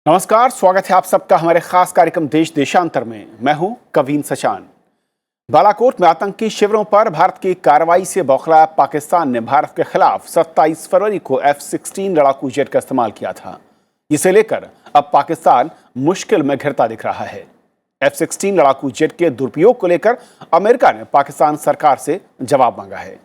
नमस्कार, स्वागत है आप सबका हमारे खास कार्यक्रम देश देशांतर में। मैं हूं कवीन सचान। बालाकोट में आतंकी शिविरों पर भारत की कार्रवाई से बौखलाया पाकिस्तान ने भारत के खिलाफ 27 फरवरी को F-16 लड़ाकू जेट का इस्तेमाल किया था। इसे लेकर अब पाकिस्तान मुश्किल में घिरता दिख रहा है। F-16 लड़ाकू जेट के दुरुपयोग को लेकर अमेरिका ने पाकिस्तान सरकार से जवाब मांगा है।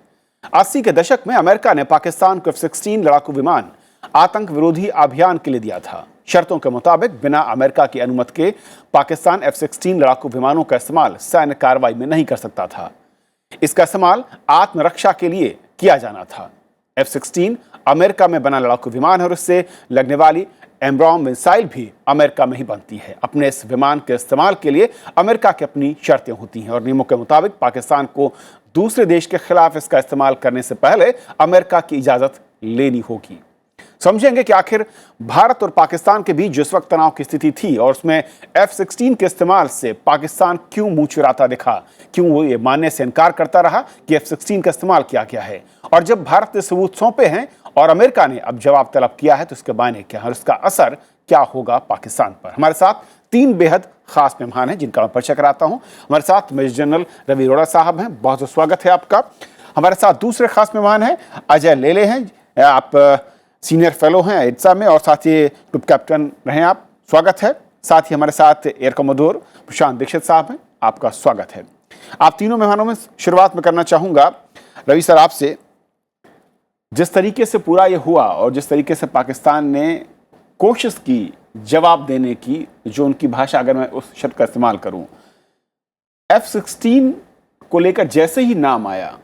80 के दशक में अमेरिका ने पाकिस्तान को F-16 लड़ाकू विमान आतंक विरोधी अभियान के लिए दिया था। शर्तों के मुताबिक बिना अमेरिका की अनुमति के पाकिस्तान F-16 लड़ाकू विमानों का इस्तेमाल सैन्य कार्रवाई में नहीं कर सकता था। इसका इस्तेमाल आत्मरक्षा के लिए किया जाना था। F-16 अमेरिका में बना लड़ाकू विमान है और इससे लगने वाली एम्ब्रॉम मिसाइल भी अमेरिका में ही बनती है। अपने इस विमान के इस्तेमाल के लिए अमेरिका की अपनी शर्तें होती हैं और नियमों के मुताबिक पाकिस्तान को दूसरे देश के खिलाफ इसका इस्तेमाल करने से पहले अमेरिका की इजाजत लेनी होगी। समझेंगे कि आखिर भारत और पाकिस्तान के बीच जिस वक्त तनाव की स्थिति थी और उसमें F-16 के इस्तेमाल से पाकिस्तान क्यों मुंह चुराता दिखा, क्यों वो ये मानने से इनकार करता रहा कि F-16 का इस्तेमाल किया गया है, और जब भारत ने सबूत सौंपे हैं और अमेरिका ने अब जवाब तलब किया है तो इसके मायने क्या है और इसका असर क्या होगा पाकिस्तान पर। हमारे साथ तीन बेहद खास मेहमान हैं जिनका मैं परिचय कराता हूं। हमारे साथ मेजर जनरल रवि अरोड़ा साहब हैं, बहुत बहुत स्वागत है आपका। हमारे साथ दूसरे खास मेहमान हैं अजय लेले हैं, आप सीनियर फेलो हैं IDSA में और साथ ही ग्रुप कैप्टन रहे आप, स्वागत है। साथ ही हमारे साथ एयर कमोडोर प्रशांत दीक्षित साहब हैं, आपका स्वागत है। आप तीनों मेहमानों में शुरुआत में करना चाहूंगा रवि सर आपसे। जिस तरीके से पूरा ये हुआ और जिस तरीके से पाकिस्तान ने कोशिश की जवाब देने की, जो उनकी भाषा अगर मैं उस शब्द का इस्तेमाल करूं, F-16 को लेकर जैसे ही नाम आया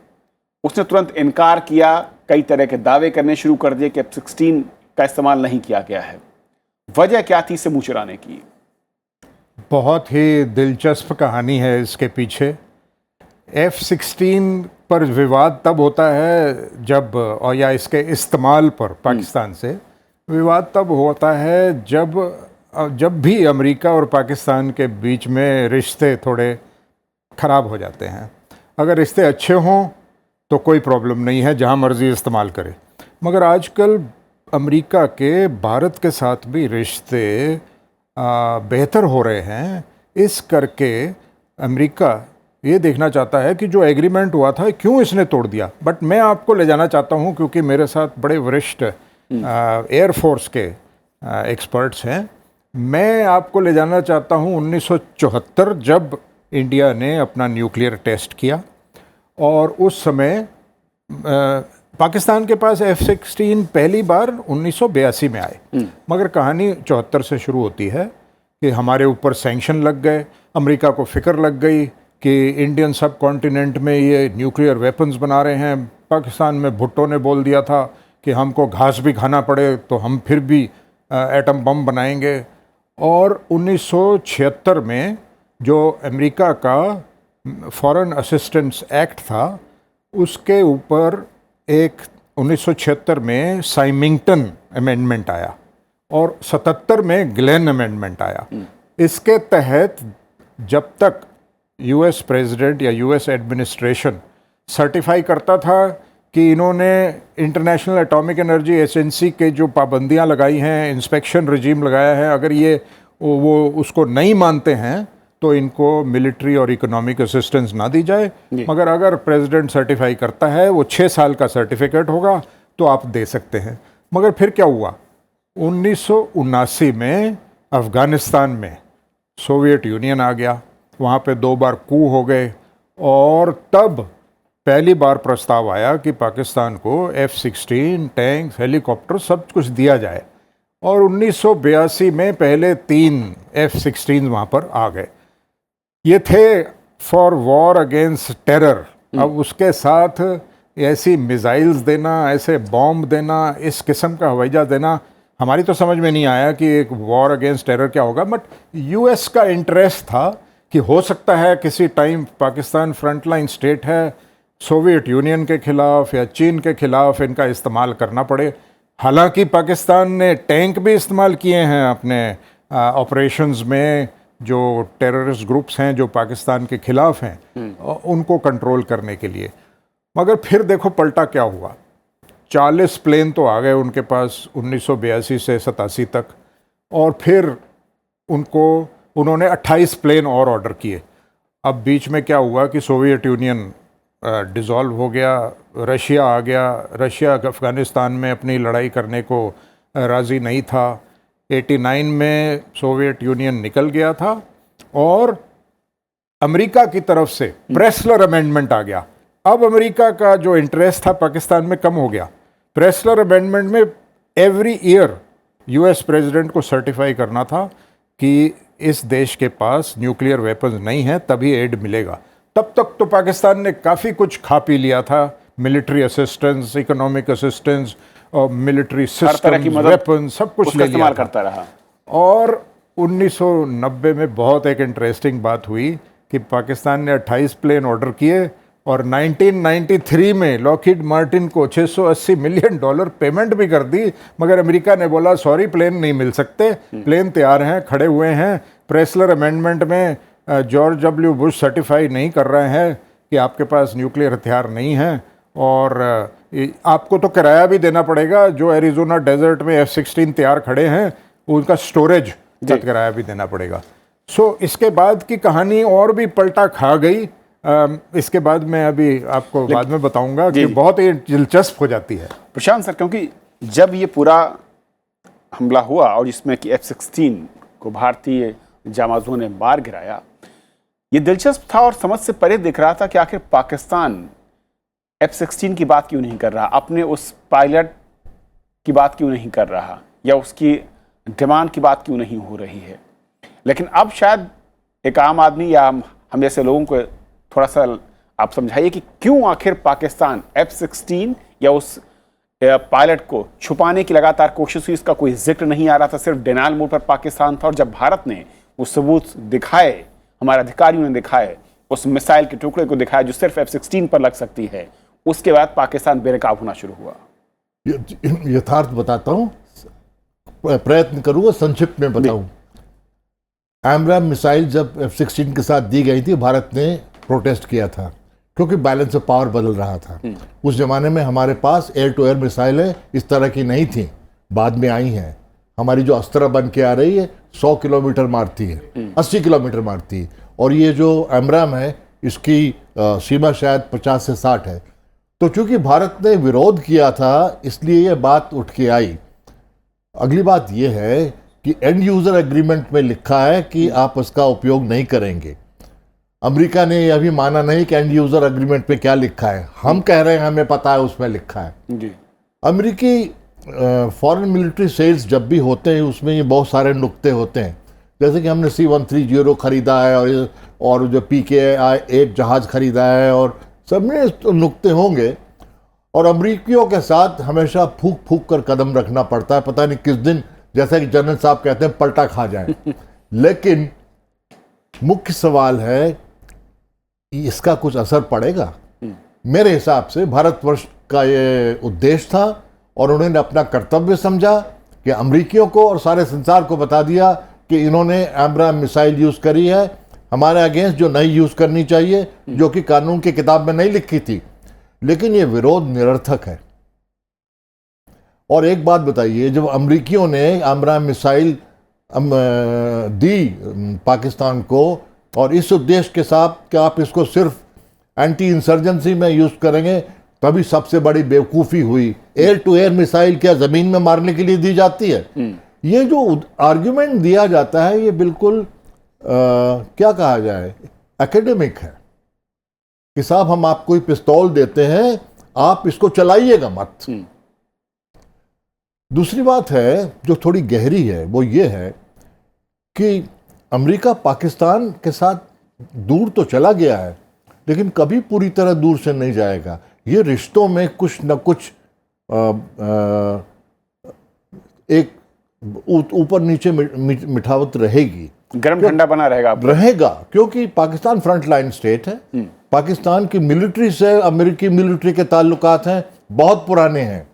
उसने तुरंत इनकार किया, कई तरह के दावे करने शुरू कर दिए कि F-16 का इस्तेमाल नहीं किया गया है। वजह क्या थी इसे मुंह चुराने की? बहुत ही दिलचस्प कहानी है इसके पीछे। F-16 पर विवाद तब होता है जब, और या इसके इस्तेमाल पर पाकिस्तान से विवाद तब होता है जब भी अमेरिका और पाकिस्तान के बीच में रिश्ते थोड़े ख़राब हो जाते हैं। अगर रिश्ते अच्छे हों तो कोई प्रॉब्लम नहीं है, जहाँ मर्जी इस्तेमाल करे। मगर आजकल अमेरिका के भारत के साथ भी रिश्ते बेहतर हो रहे हैं। इस करके अमेरिका ये देखना चाहता है कि जो एग्रीमेंट हुआ था क्यों इसने तोड़ दिया। बट मैं आपको ले जाना चाहता हूँ, क्योंकि मेरे साथ बड़े वरिष्ठ एयरफोर्स के एक्सपर्ट्स हैं। मैं आपको ले जाना चाहता हूँ 1974, जब इंडिया ने अपना न्यूक्लियर टेस्ट किया और उस समय पाकिस्तान के पास F-16 पहली बार 1982 में आए। मगर कहानी 74 से शुरू होती है कि हमारे ऊपर सैंक्शन लग गए। अमेरिका को फिक्र लग गई कि इंडियन सब कॉन्टिनेंट में ये न्यूक्लियर वेपन्स बना रहे हैं। पाकिस्तान में भुट्टो ने बोल दिया था कि हमको घास भी खाना पड़े तो हम फिर भी एटम बम बनाएंगे। और 1976 में जो अमेरिका का फॉरेन असिस्टेंस एक्ट था, उसके ऊपर एक 1976 में साइमिंगटन अमेंडमेंट आया और 77 में ग्लेन अमेंडमेंट आया। इसके तहत जब तक US प्रेसिडेंट या US एडमिनिस्ट्रेशन सर्टिफाई करता था कि इन्होंने इंटरनेशनल एटॉमिक एनर्जी एजेंसी के जो पाबंदियां लगाई हैं, इंस्पेक्शन रजीम लगाया है, अगर ये वो उसको नहीं मानते हैं तो इनको मिलिट्री और इकोनॉमिक असिस्टेंस ना दी जाए। मगर अगर प्रेसिडेंट सर्टिफाई करता है, वो 6 साल का सर्टिफिकेट होगा तो आप दे सकते हैं। मगर फिर क्या हुआ, 1979 में अफ़गानिस्तान में सोवियत यूनियन आ गया, वहाँ पे 2 बार कू हो गए और तब पहली बार प्रस्ताव आया कि पाकिस्तान को F-16 टैंक्स, हेलीकॉप्टर सब कुछ दिया जाए। और 1982 में पहले 3 F-16 वहाँ पर आ गए। ये थे फॉर वॉर अगेंस्ट टेरर। अब उसके साथ ऐसी मिसाइल्स देना, ऐसे बॉम्ब देना, इस किस्म का हवाई जहाज देना, हमारी तो समझ में नहीं आया कि एक वॉर अगेंस्ट टेरर क्या होगा। बट US का इंटरेस्ट था कि हो सकता है किसी टाइम पाकिस्तान फ्रंटलाइन स्टेट है, सोवियत यूनियन के खिलाफ या चीन के खिलाफ इनका इस्तेमाल करना पड़े। हालांकि पाकिस्तान ने टैंक भी इस्तेमाल किए हैं अपने ऑपरेशंस में, जो टेररिस्ट ग्रुप्स हैं जो पाकिस्तान के खिलाफ हैं उनको कंट्रोल करने के लिए। मगर फिर देखो पलटा क्या हुआ, 40 प्लेन तो आ गए उनके पास 1982 से 87 तक, और फिर उन्होंने 28 प्लेन और ऑर्डर किए। अब बीच में क्या हुआ कि सोवियत यूनियन डिज़ोल्व हो गया, रशिया आ गया। रशिया अफ़गानिस्तान में अपनी लड़ाई करने को राज़ी नहीं था। 89 में सोवियत यूनियन निकल गया था और अमेरिका की तरफ से प्रेस्लर अमेंडमेंट आ गया। अब अमेरिका का जो इंटरेस्ट था पाकिस्तान में कम हो गया। प्रेस्लर अमेंडमेंट में एवरी ईयर यूएस प्रेसिडेंट को सर्टिफाई करना था कि इस देश के पास न्यूक्लियर वेपन्स नहीं है, तभी एड मिलेगा। तब तक तो पाकिस्तान ने काफ़ी कुछ खा पी लिया था, मिलिट्री असिस्टेंस, इकोनॉमिक असिस्टेंस और मिलिट्री सिस्टम, वेपन, सब कुछ ले लिया करता रहा। और 1990 में बहुत एक इंटरेस्टिंग बात हुई कि पाकिस्तान ने 28 प्लेन ऑर्डर किए और 1993 में लॉकहीड मार्टिन को $680 मिलियन पेमेंट भी कर दी, मगर अमेरिका ने बोला सॉरी, प्लेन नहीं मिल सकते, प्लेन तैयार हैं, खड़े हुए हैं। प्रेस्लर अमेंडमेंट में जॉर्ज डब्ल्यू बुश सर्टिफाई नहीं कर रहे हैं कि आपके पास न्यूक्लियर हथियार नहीं है और आपको तो किराया भी देना पड़ेगा। जो एरिजोना डेजर्ट में F-16 तैयार खड़े हैं उनका स्टोरेज का किराया भी देना पड़ेगा। सो इसके बाद की कहानी और भी पलटा खा गई। इसके बाद मैं अभी आपको बाद में बताऊंगा कि बहुत ही दिलचस्प हो जाती है। प्रशांत सर, क्योंकि जब ये पूरा हमला हुआ और जिसमें कि F-16 को भारतीय जामाजों ने मार गिराया, ये दिलचस्प था और समझ से परे दिख रहा था कि आखिर पाकिस्तान F-16 की बात क्यों नहीं कर रहा, अपने उस पायलट की बात क्यों नहीं कर रहा, या उसकी डिमांड की बात क्यों नहीं हो रही है। लेकिन अब शायद एक आम आदमी या हम जैसे लोगों को थोड़ा सा आप समझाइए कि क्यों आखिर पाकिस्तान F-16 या उस पायलट को छुपाने की लगातार कोशिश हुई, इसका कोई जिक्र नहीं आ रहा था, सिर्फ डिनायल मोड पर पाकिस्तान था। और जब भारत ने वो सबूत दिखाए, हमारे अधिकारियों ने दिखाए, उस मिसाइल के टुकड़े को दिखाया जो सिर्फ F-16 पर लग सकती है, उसके बाद पाकिस्तान बेनकाब होना शुरू हुआ। यथार्थ बताता हूं, प्रयत्न करूंगा संक्षिप्त में बताऊं। एमराम मिसाइल जब F-16 के साथ दी गई थी, भारत ने प्रोटेस्ट किया था क्योंकि बैलेंस ऑफ पावर बदल रहा था। उस जमाने में हमारे पास एयर टू एयर मिसाइलें इस तरह की नहीं थी, बाद में आई हैं। हमारी जो अस्त्र बन के आ रही है 100 किलोमीटर मारती है, 80 किलोमीटर मारती है, और ये जो एमराम है इसकी सीमा शायद 50 से 60 है। तो चूंकि भारत ने विरोध किया था इसलिए ये बात उठ के आई। अगली बात यह है कि एंड यूजर एग्रीमेंट में लिखा है कि आप उसका उपयोग नहीं करेंगे। अमेरिका ने यह भी माना नहीं कि एंड यूजर एग्रीमेंट में क्या लिखा है। हम कह रहे हैं हमें पता है उसमें लिखा है जी। अमेरिकी फॉरेन मिलिट्री सेल्स जब भी होते हैं उसमें ये बहुत सारे नुक्ते होते हैं, जैसे कि हमने C-130 खरीदा है और जो PKI-8 जहाज खरीदा है, और सब में तो नुक्ते होंगे। और अमरीकियों के साथ हमेशा फूक फूक कर कदम रखना पड़ता है, पता नहीं किस दिन, जैसा कि जनरल साहब कहते हैं, पलटा खा जाए। लेकिन मुख्य सवाल है इसका कुछ असर पड़ेगा। मेरे हिसाब से भारतवर्ष का ये उद्देश्य था और उन्होंने अपना कर्तव्य समझा कि अमरीकियों को और सारे संसार को बता दिया कि इन्होंने एमराम मिसाइल यूज करी है हमारे अगेंस्ट, जो नहीं यूज करनी चाहिए, जो कि कानून की किताब में नहीं लिखी थी। लेकिन ये विरोध निरर्थक है। और एक बात बताइए, जब अमरीकियों ने एमराम मिसाइल दी पाकिस्तान को और इस उद्देश्य के साथ कि आप इसको सिर्फ एंटी इंसर्जेंसी में यूज करेंगे, तभी सबसे बड़ी बेवकूफ़ी हुई। एयर टू एयर मिसाइल क्या ज़मीन में मारने के लिए दी जाती है? ये जो आर्ग्यूमेंट दिया जाता है ये बिल्कुल क्या कहा जाए, एकेडमिक है कि साहब हम आपको कोई पिस्तौल देते हैं, आप इसको चलाइएगा मत। दूसरी बात है जो थोड़ी गहरी है, वो ये है कि अमेरिका पाकिस्तान के साथ दूर तो चला गया है लेकिन कभी पूरी तरह दूर से नहीं जाएगा। ये रिश्तों में कुछ न कुछ एक ऊपर नीचे मिठावत रहेगी, गर्म ठंडा बना रहेगा क्योंकि पाकिस्तान फ्रंट लाइन स्टेट है। पाकिस्तान की मिलिट्री से अमेरिकी मिलिट्री के ताल्लुकात हैं, बहुत पुराने हैं,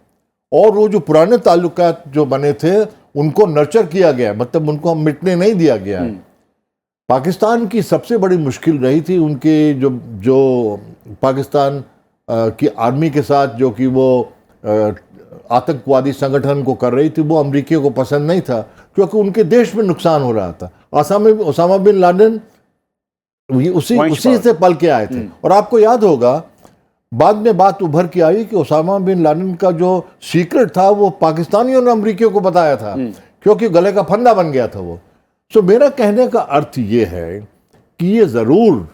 और वो जो पुराने ताल्लुकात जो बने थे उनको नर्चर किया गया, मतलब उनको मिटने नहीं दिया गया है। पाकिस्तान की सबसे बड़ी मुश्किल रही थी उनके जो पाकिस्तान की आर्मी के साथ जो कि वो आतंकवादी संगठन को कर रही थी वो अमेरिकियों को पसंद नहीं था, क्योंकि उनके देश में नुकसान हो रहा था। ओसामा बिन लादेन उसी से पल के आए थे। और आपको याद होगा बाद में बात उभर के आई कि ओसामा बिन लादेन का जो सीक्रेट था वो पाकिस्तानियों ने अमेरिकियों को बताया था, क्योंकि गले का फंदा बन गया था वो। सो मेरा कहने का अर्थ ये है कि ये ज़रूर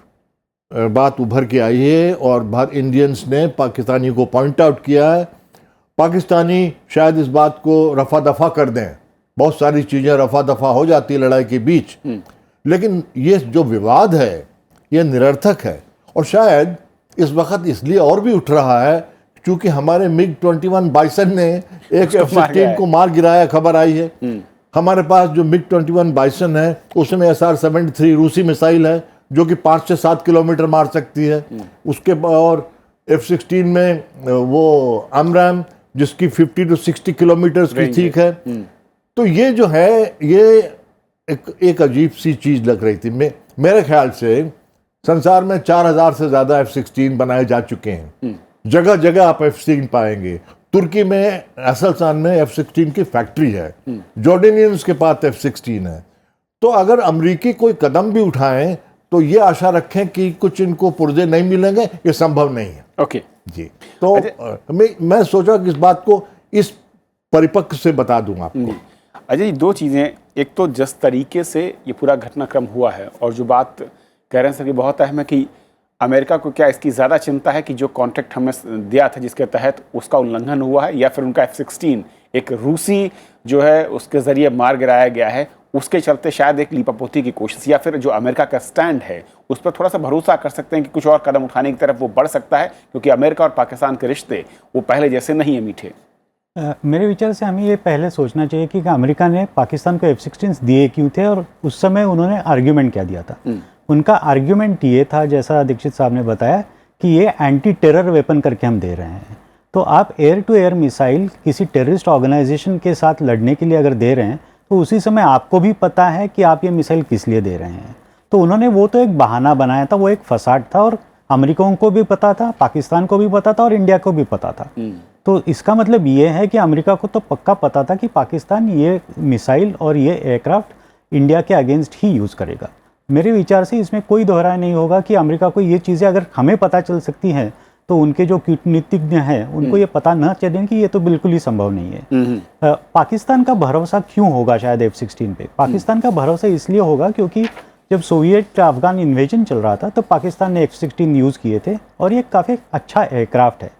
बात उभर के आई है और बाहर इंडियंस ने पाकिस्तानी को पॉइंट आउट किया है। पाकिस्तानी शायद इस बात को रफा दफा कर दें, बहुत सारी चीज़ें रफा दफा हो जाती है लड़ाई के बीच, लेकिन ये जो विवाद है ये निरर्थक है। और शायद इस वक्त इसलिए और भी उठ रहा है क्योंकि हमारे MiG-21 बाइसन ने एक F-16 को मार गिराया, खबर आई है। हमारे पास जो MiG-21 बाइसन है उसमें SR-73 रूसी मिसाइल है जो कि 5 से 7 किलोमीटर मार सकती है। उसके और F-16 में वो AMRAAM जिसकी 50 to 60 किलोमीटर की ठीक है। तो ये जो है ये एक अजीब सी चीज लग रही थी। मेरे ख्याल से संसार में 4000 से ज्यादा F-16 बनाए जा चुके हैं, जगह जगह आप F-16 पाएंगे। तुर्की में असलसान में F-16 की फैक्ट्री है, जॉर्डेनियंस के पास F-16 है। तो अगर अमेरिकी कोई कदम भी उठाएं तो ये आशा रखें कि कुछ इनको पुर्जे नहीं मिलेंगे, ये संभव नहीं है। ओके जी, तो मैं सोचा कि इस बात को इस परिपक्व से बता दूं आपको। अजय जी, दो चीज़ें, एक तो जिस तरीके से ये पूरा घटनाक्रम हुआ है और जो बात कह रहे हैं सर कि बहुत अहम है कि अमेरिका को क्या इसकी ज़्यादा चिंता है कि जो कॉन्ट्रैक्ट हमें दिया था जिसके तहत उसका उल्लंघन हुआ है, या फिर उनका F-16 एक रूसी जो है उसके ज़रिए मार गिराया गया है, उसके चलते शायद एक लीपापोती की कोशिश, या फिर जो अमेरिका का स्टैंड है उस पर थोड़ा सा भरोसा कर सकते हैं कि कुछ और कदम उठाने की तरफ वो बढ़ सकता है, क्योंकि अमेरिका और पाकिस्तान के रिश्ते वो पहले जैसे नहीं है मीठे। मेरे विचार से हमें ये पहले सोचना चाहिए कि अमेरिका ने पाकिस्तान को F-16 दिए क्यों थे और उस समय उन्होंने आर्ग्यूमेंट क्या दिया था। उनका आर्ग्यूमेंट ये था, जैसा दीक्षित साहब ने बताया, कि ये एंटी टेरर वेपन करके हम दे रहे हैं। तो आप एयर टू एयर मिसाइल किसी टेररिस्ट ऑर्गेनाइजेशन के साथ लड़ने के लिए अगर दे रहे हैं तो उसी समय आपको भी पता है कि आप ये मिसाइल किस लिए दे रहे हैं। तो उन्होंने वो तो एक बहाना बनाया था, वो एक फसाड था, और अमेरिका को भी पता था, पाकिस्तान को भी पता था और इंडिया को भी पता था। तो इसका मतलब ये है कि अमेरिका को तो पक्का पता था कि पाकिस्तान ये मिसाइल और ये एयरक्राफ्ट इंडिया के अगेंस्ट ही यूज़ करेगा। मेरे विचार से इसमें कोई दोहराया नहीं होगा कि अमेरिका को ये चीज़ें अगर हमें पता चल सकती हैं तो उनके जो कूटनीतिज्ञ हैं उनको ये पता न चले कि ये तो बिल्कुल ही संभव नहीं है। पाकिस्तान का भरोसा क्यों होगा शायद F-16 पे? पाकिस्तान का भरोसा इसलिए होगा क्योंकि जब सोवियत अफगान इन्वेजन चल रहा था तो पाकिस्तान ने F-16 यूज़ किए थे और ये काफ़ी अच्छा एयरक्राफ्ट है।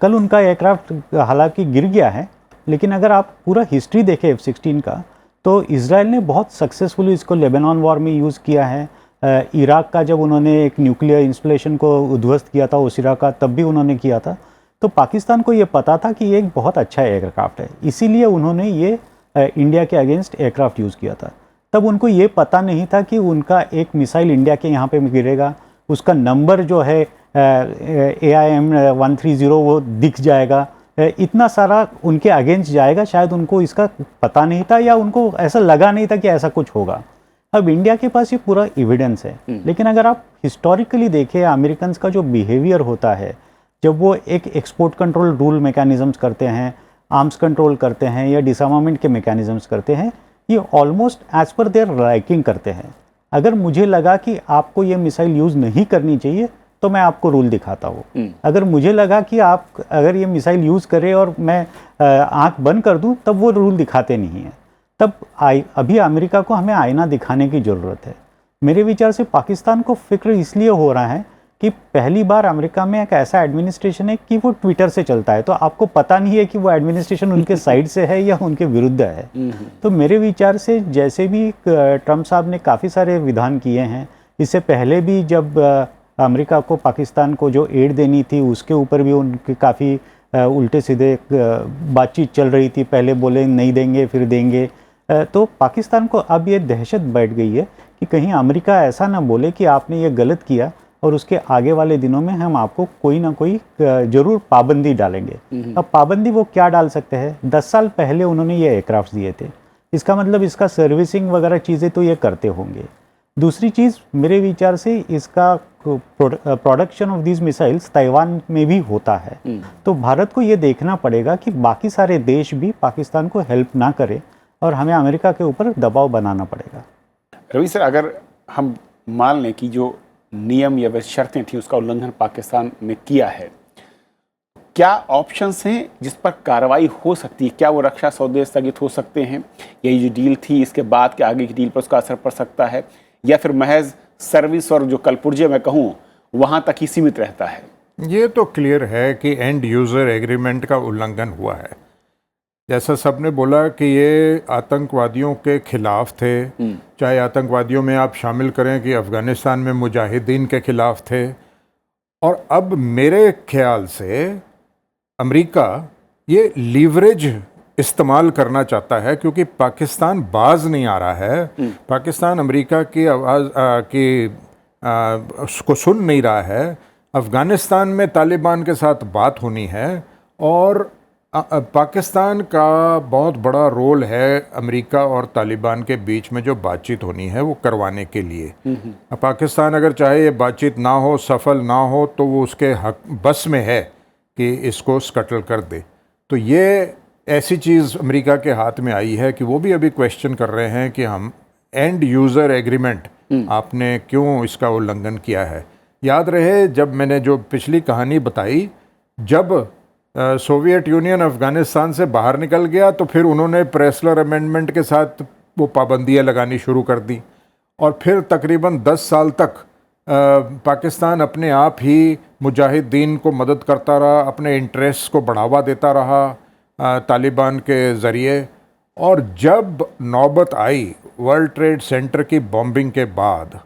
कल उनका एयरक्राफ्ट हालांकि गिर गया है, लेकिन अगर आप पूरा हिस्ट्री देखें F-16 का तो इजराइल ने बहुत सक्सेसफुली इसको लेबनान वॉर में यूज़ किया है। इराक का जब उन्होंने एक न्यूक्लियर इंस्टॉलेशन को उद्ध्वस्त किया था ओसिरा का, तब भी उन्होंने किया था। तो पाकिस्तान को ये पता था कि ये एक बहुत अच्छा एयरक्राफ्ट है, इसीलिए उन्होंने ये इंडिया के अगेंस्ट एयरक्राफ्ट यूज़ किया था। तब उनको ये पता नहीं था कि उनका एक मिसाइल इंडिया के यहाँ पे गिरेगा, उसका नंबर जो है AIM 130 वो दिख जाएगा, इतना सारा उनके अगेंस्ट जाएगा। शायद उनको इसका पता नहीं था या उनको ऐसा लगा नहीं था कि ऐसा कुछ होगा। अब इंडिया के पास ये पूरा एविडेंस है, लेकिन अगर आप हिस्टोरिकली देखें अमेरिकन का जो बिहेवियर होता है जब वो एक एक्सपोर्ट कंट्रोल रूल मैकेनिज़म्स करते हैं, आर्म्स कंट्रोल करते हैं या डिसआर्मामेंट के मैकेनिज़म्स करते हैं, ये almost as per their liking करते हैं। अगर मुझे लगा कि आपको ये मिसाइल यूज़ नहीं करनी चाहिए तो मैं आपको रूल दिखाता हूँ। अगर मुझे लगा कि आप अगर ये मिसाइल यूज़ करें और मैं आँख बंद कर दूँ तब वो रूल दिखाते नहीं हैं। तब अभी अमेरिका को हमें आईना दिखाने की ज़रूरत है। मेरे विचार से पाकिस्तान को फिक्र इसलिए हो रहा है कि पहली बार अमेरिका में एक ऐसा एडमिनिस्ट्रेशन है कि वो ट्विटर से चलता है, तो आपको पता नहीं है कि वो एडमिनिस्ट्रेशन उनके साइड से है या उनके विरुद्ध है। तो मेरे विचार से जैसे भी ट्रम्प साहब ने काफ़ी सारे विधान किए हैं, इससे पहले भी जब अमेरिका को पाकिस्तान को जो एड देनी थी उसके ऊपर भी उनके काफ़ी उल्टे सीधे बातचीत चल रही थी। पहले बोले नहीं देंगे फिर देंगे। तो पाकिस्तान को अब ये दहशत बैठ गई है कि कहीं अमेरिका ऐसा ना बोले कि आपने ये गलत किया और उसके आगे वाले दिनों में हम आपको कोई ना कोई ज़रूर पाबंदी डालेंगे। अब पाबंदी वो क्या डाल सकते हैं? 10 साल पहले उन्होंने ये एयरक्राफ्ट दिए थे, इसका मतलब इसका सर्विसिंग वगैरह चीज़ें तो ये करते होंगे। दूसरी चीज़ मेरे विचार से इसका production of these missiles Taiwan में भी होता है। तो भारत को ये देखना पड़ेगा कि बाकी सारे देश भी पाकिस्तान को हेल्प ना करें और हमें अमेरिका के ऊपर दबाव बनाना पड़ेगा। रवि सर, अगर हम मान लें कि जो नियम या वे शर्तें थी उसका उल्लंघन पाकिस्तान ने किया है, क्या ऑप्शंस हैं जिस पर कार्रवाई हो सकती है? क्या वो रक्षा सौदे स्थगित हो सकते हैं, या ये जो डील थी इसके बाद के आगे की डील पर उसका असर पड़ सकता है, या फिर महज सर्विस और जो कलपुर्जे मैं कहूँ वहाँ तक ही सीमित रहता है? ये तो क्लियर है कि एंड यूज़र एग्रीमेंट का उल्लंघन हुआ है। जैसा सबने बोला कि ये आतंकवादियों के खिलाफ थे, चाहे आतंकवादियों में आप शामिल करें कि अफ़गानिस्तान में मुजाहिदीन के खिलाफ थे। और अब मेरे ख्याल से अमेरिका ये लीवरेज इस्तेमाल करना चाहता है, क्योंकि पाकिस्तान बाज नहीं आ रहा है। पाकिस्तान अमेरिका की आवाज़ उसको सुन नहीं रहा है। अफ़गानिस्तान में तालिबान के साथ बात होनी है और पाकिस्तान का बहुत बड़ा रोल है अमेरिका और तालिबान के बीच में जो बातचीत होनी है वो करवाने के लिए। पाकिस्तान अगर चाहे ये बातचीत ना हो, सफल ना हो, तो वो उसके हक बस में है कि इसको स्कटल कर दे। तो ये ऐसी चीज़ अमेरिका के हाथ में आई है कि वो भी अभी क्वेश्चन कर रहे हैं कि हम एंड यूज़र एग्रीमेंट आपने क्यों इसका उल्लंघन किया है। याद रहे जब मैंने जो पिछली कहानी बताई, जब सोवियत यूनियन अफ़गानिस्तान से बाहर निकल गया तो फिर उन्होंने प्रेसलर अमेंडमेंट के साथ वो पाबंदियाँ लगानी शुरू कर दी, और फिर तकरीबन 10 साल तक पाकिस्तान अपने आप ही मुजाहिदीन को मदद करता रहा, अपने इंटरेस्ट को बढ़ावा देता रहा तालिबान के ज़रिए। और जब नौबत आई वर्ल्ड ट्रेड सेंटर की बॉम्बिंग के बाद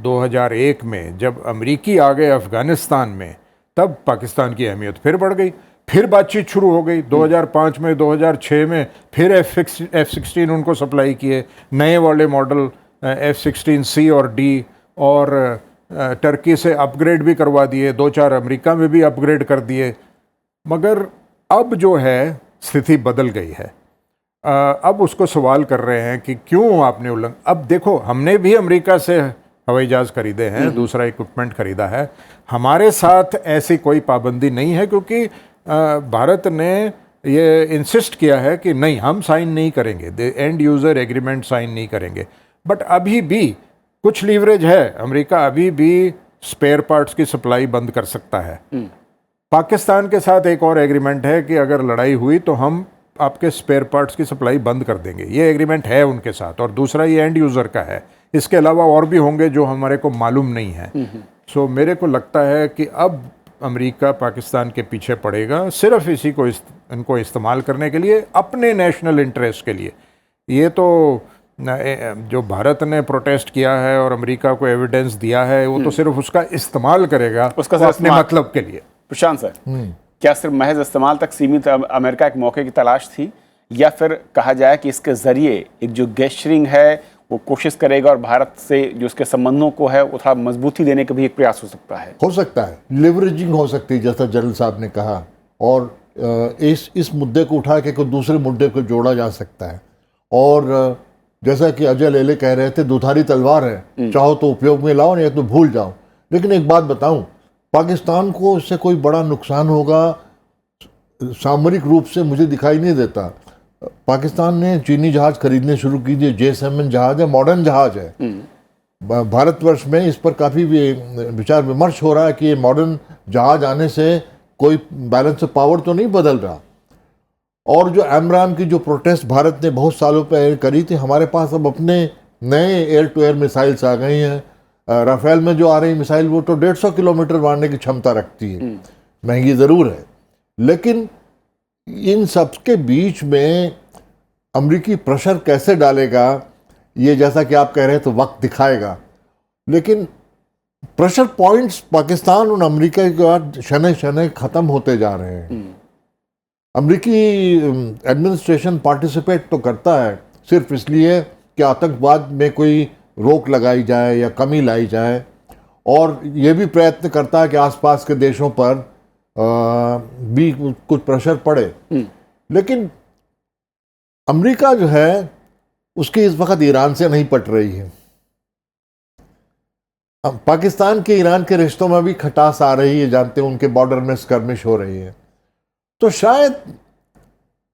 2001 में, जब अमेरिकी आ गए अफ़गानिस्तान में, तब पाकिस्तान की अहमियत फिर बढ़ गई। फिर बातचीत शुरू हो गई 2005 में, 2006 में फिर F-16 उनको सप्लाई किए, नए वाले मॉडल F-16C और D, और टर्की से अपग्रेड भी करवा दिए, 2-4 अमेरिका में भी अपग्रेड कर दिए। मगर अब जो है स्थिति बदल गई है। अब उसको सवाल कर रहे हैं कि क्यों आपने उल्लंघन। अब देखो, हमने भी अमेरिका से हवाई जहाज़ खरीदे हैं, दूसरा इक्विपमेंट खरीदा है, हमारे साथ ऐसी कोई पाबंदी नहीं है, क्योंकि भारत ने ये इंसिस्ट किया है कि नहीं, हम साइन नहीं करेंगे, एंड यूज़र एग्रीमेंट साइन नहीं करेंगे। बट अभी भी कुछ लीवरेज है, अमेरिका अभी भी स्पेयर पार्ट्स की सप्लाई बंद कर सकता है। पाकिस्तान के साथ एक और एग्रीमेंट है कि अगर लड़ाई हुई तो हम आपके स्पेयर पार्ट्स की सप्लाई बंद कर देंगे, ये एग्रीमेंट है उनके साथ। और दूसरा ये एंड यूज़र का है, इसके अलावा और भी होंगे जो हमारे को मालूम नहीं है। सो मेरे को लगता है कि अब अमेरिका पाकिस्तान के पीछे पड़ेगा, सिर्फ इसी को इनको इस्तेमाल करने के लिए, अपने नेशनल इंटरेस्ट के लिए। ये तो जो भारत ने प्रोटेस्ट किया है और अमेरिका को एविडेंस दिया है, वो तो सिर्फ उसका इस्तेमाल करेगा उसका अपने मतलब के लिए। प्रशांत सर, क्या सिर्फ महज इस्तेमाल तक सीमित अमेरिका एक मौके की तलाश थी, या फिर कहा जाए कि इसके ज़रिए एक जो गेस्चरिंग है वो कोशिश करेगा और भारत से जो उसके संबंधों को है वो थोड़ा मजबूती देने का भी एक प्रयास हो सकता है? हो सकता है, लिवरेजिंग हो सकती है, जैसा जनरल साहब ने कहा, और इस मुद्दे को उठा के कोई दूसरे मुद्दे को जोड़ा जा सकता है। और जैसा कि अजय लेले कह रहे थे, दुधारी तलवार है, चाहो तो उपयोग में लाओ, नहीं तो भूल जाओ। लेकिन एक बात बताऊं, पाकिस्तान को इससे कोई बड़ा नुकसान होगा सामरिक रूप से मुझे दिखाई नहीं देता। पाकिस्तान ने चीनी जहाज खरीदने शुरू कीजिए, J-7 जहाज है, मॉडर्न जहाज है। भारतवर्ष में इस पर काफ़ी विचार विमर्श हो रहा है कि ये मॉडर्न जहाज आने से कोई बैलेंस ऑफ पावर तो नहीं बदल रहा। और जो AMRAAM की जो प्रोटेस्ट भारत ने बहुत सालों पहले करी थी, हमारे पास अब अपने नए एयर टू एयर मिसाइल्स आ गई हैं। राफेल में जो आ रही मिसाइल वो तो 150 किलोमीटर मारने की क्षमता रखती है। महंगी ज़रूर है, लेकिन इन सब के बीच में अमेरिकी प्रेशर कैसे डालेगा, ये जैसा कि आप कह रहे हैं तो वक्त दिखाएगा। लेकिन प्रेशर पॉइंट्स पाकिस्तान और अमेरिका के बाद शनै शनै ख़त्म होते जा रहे हैं। अमेरिकी एडमिनिस्ट्रेशन पार्टिसिपेट तो करता है सिर्फ इसलिए कि आतंकवाद में कोई रोक लगाई जाए या कमी लाई जाए, और ये भी प्रयत्न करता है कि आसपास के देशों पर भी कुछ प्रेशर पड़े। लेकिन अमेरिका जो है उसकी इस वक्त ईरान से नहीं पट रही है। अब पाकिस्तान के ईरान के रिश्तों में भी खटास आ रही है, जानते हैं उनके बॉर्डर में स्कर्मिश हो रही है, तो शायद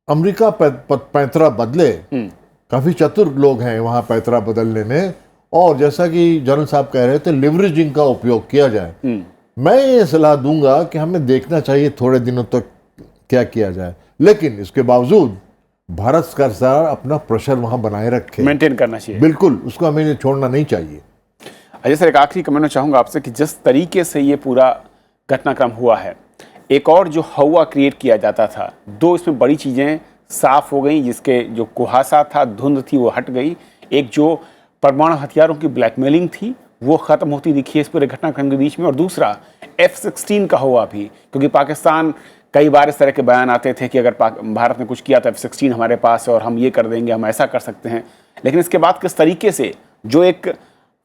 अमेरिका पैंतरा बदले। काफी चतुर लोग हैं वहां पैंतरा बदलने में, और जैसा कि जनरल साहब कह रहे थे, लिवरेजिंग का उपयोग किया जाए। मैं ये सलाह दूंगा कि हमें देखना चाहिए थोड़े दिनों तक क्या किया जाए, लेकिन इसके बावजूद भारत सरकार अपना प्रेशर वहां बनाए रखे, मेंटेन करना चाहिए। बिल्कुल, उसको हमें छोड़ना नहीं चाहिए। अजय सर, एक आखिरी कमेंट चाहूंगा आपसे कि जिस तरीके से ये पूरा घटनाक्रम हुआ है, एक और जो हवा क्रिएट किया जाता था, दो इसमें बड़ी चीजें साफ हो गई, जिसके जो कुहासा था, धुंध थी, वो हट गई। एक जो परमाणु हथियारों की ब्लैकमेलिंग थी वो खत्म होती दिखी इस पूरे घटनाक्रम के बीच में, और दूसरा F-16 का हुआ भी, क्योंकि पाकिस्तान कई बार इस तरह के बयान आते थे कि अगर भारत ने कुछ किया तो F-16 हमारे पास है और हम ये कर देंगे, हम ऐसा कर सकते हैं। लेकिन इसके बाद किस तरीके से जो एक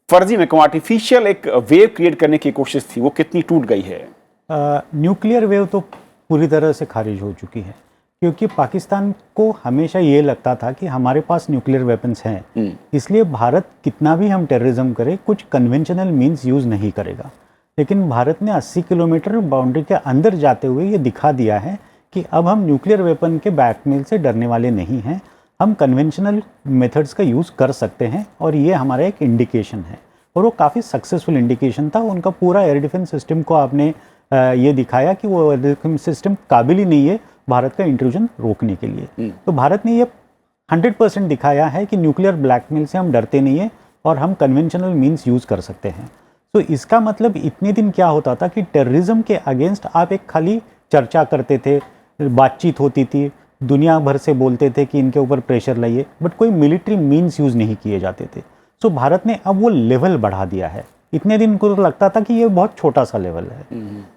फर्जी में आर्टिफिशियल एक वेव क्रिएट करने की कोशिश थी, वो कितनी टूट गई है। न्यूक्लियर वेव तो पूरी तरह से खारिज हो चुकी है, क्योंकि पाकिस्तान को हमेशा ये लगता था कि हमारे पास न्यूक्लियर वेपन्स हैं, इसलिए भारत कितना भी हम टेररिज्म करें, कुछ कन्वेंशनल मींस यूज़ नहीं करेगा। लेकिन भारत ने 80 किलोमीटर बाउंड्री के अंदर जाते हुए ये दिखा दिया है कि अब हम न्यूक्लियर वेपन के ब्लैकमेल से डरने वाले नहीं हैं, हम कन्वेंशनल मेथड्स का यूज़ कर सकते हैं, और ये हमारा एक इंडिकेशन है, और वो काफ़ी सक्सेसफुल इंडिकेशन था। उनका पूरा एयर डिफेंस सिस्टम को आपने ये दिखाया कि वो एयर डिफेंस सिस्टम काबिल ही नहीं है भारत का इंट्रूजन रोकने के लिए। तो भारत ने ये 100% दिखाया है कि न्यूक्लियर ब्लैकमेल से हम डरते नहीं है और हम कन्वेंशनल मींस यूज़ कर सकते हैं। तो इसका मतलब इतने दिन क्या होता था कि टेररिज्म के अगेंस्ट आप एक खाली चर्चा करते थे, बातचीत होती थी, दुनिया भर से बोलते थे कि इनके ऊपर प्रेशर लाइए, बट कोई मिलिट्री मींस यूज़ नहीं किए जाते थे। सो भारत ने अब वो लेवल बढ़ा दिया है। इतने दिन को लगता था कि ये बहुत छोटा सा लेवल है।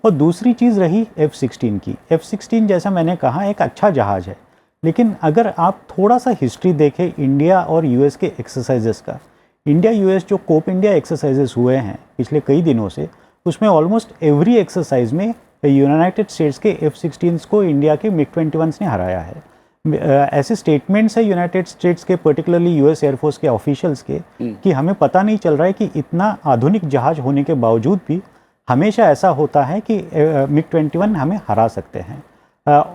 और दूसरी चीज़ रही F-16 की। F-16 जैसा मैंने कहा एक अच्छा जहाज़ है, लेकिन अगर आप थोड़ा सा हिस्ट्री देखें इंडिया और यूएस के एक्सरसाइजेस का, इंडिया यूएस जो कोप इंडिया एक्सरसाइजेस हुए हैं पिछले कई दिनों से, उसमें ऑलमोस्ट एवरी एक्सरसाइज में यूनाइटेड स्टेट्स के F-16 को इंडिया के MiG-21 ने हराया है। ऐसे स्टेटमेंट्स है यूनाइटेड स्टेट्स के, पर्टिकुलरली यूएस एयरफोर्स के ऑफिशियल्स के, कि हमें पता नहीं चल रहा है कि इतना आधुनिक जहाज होने के बावजूद भी हमेशा ऐसा होता है कि MiG-21 हमें हरा सकते हैं।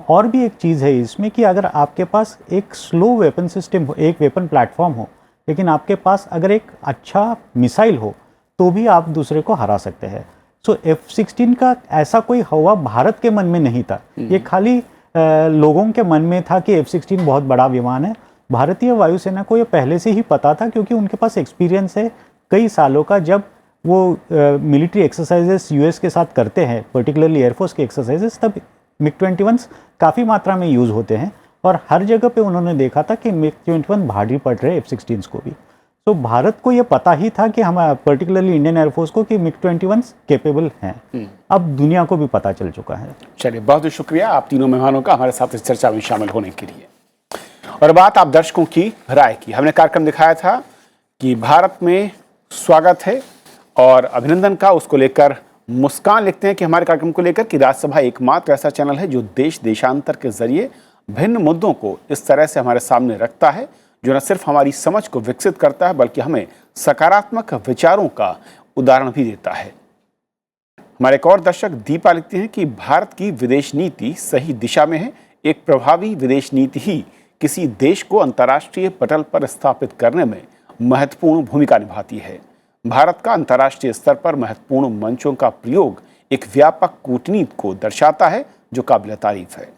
और भी एक चीज़ है इसमें कि अगर आपके पास एक स्लो वेपन सिस्टम हो, एक वेपन प्लेटफॉर्म हो, लेकिन आपके पास अगर एक अच्छा मिसाइल हो, तो भी आप दूसरे को हरा सकते हैं। सो F-16 का ऐसा कोई हवा भारत के मन में नहीं था, ये खाली लोगों के मन में था कि F-16 बहुत बड़ा विमान है। भारतीय वायुसेना को ये पहले से ही पता था, क्योंकि उनके पास एक्सपीरियंस है कई सालों का। जब वो मिलिट्री एक्सरसाइजेस यूएस के साथ करते हैं, पर्टिकुलरली एयरफोर्स के एक्सरसाइजेस, तब MiG-21 काफ़ी मात्रा में यूज़ होते हैं, और हर जगह पे उन्होंने देखा था कि MiG-21 भारी पड़ रहे F-16 को भी। तो भारत को ये पता ही था कि हम, पर्टिकुलरली इंडियन एयरफोर्स को, कि MiG-21 कैपेबल हैं। अब दुनिया को भी पता चल चुका है। चलिए, बहुत बहुत शुक्रिया आप तीनों मेहमानों का हमारे साथ इस चर्चा में शामिल होने के लिए। और बात आप दर्शकों की राय की, हमने कार्यक्रम दिखाया था कि भारत में स्वागत है और अभिनंदन का, उसको लेकर मुस्कान लिखते हैं कि हमारे कार्यक्रम को लेकर कि राज्यसभा एकमात्र ऐसा चैनल है जो देश देशांतर के जरिए भिन्न मुद्दों को इस तरह से हमारे सामने रखता है, जो न सिर्फ हमारी समझ को विकसित करता है बल्कि हमें सकारात्मक विचारों का उदाहरण भी देता है। हमारे एक और दर्शक दीपा लिखते हैं कि भारत की विदेश नीति सही दिशा में है। एक प्रभावी विदेश नीति ही किसी देश को अंतर्राष्ट्रीय पटल पर स्थापित करने में महत्वपूर्ण भूमिका निभाती है। भारत का अंतर्राष्ट्रीय स्तर पर महत्वपूर्ण मंचों का प्रयोग एक व्यापक कूटनीति को दर्शाता है जो काबिल तारीफ है।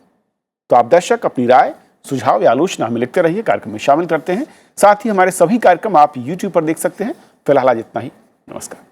तो आप दर्शक अपनी राय, सुझाव या आलोचना हमें लिखते रहिए, कार्यक्रम में शामिल करते हैं। साथ ही हमारे सभी कार्यक्रम आप YouTube पर देख सकते हैं। फिलहाल आज इतना ही, नमस्कार।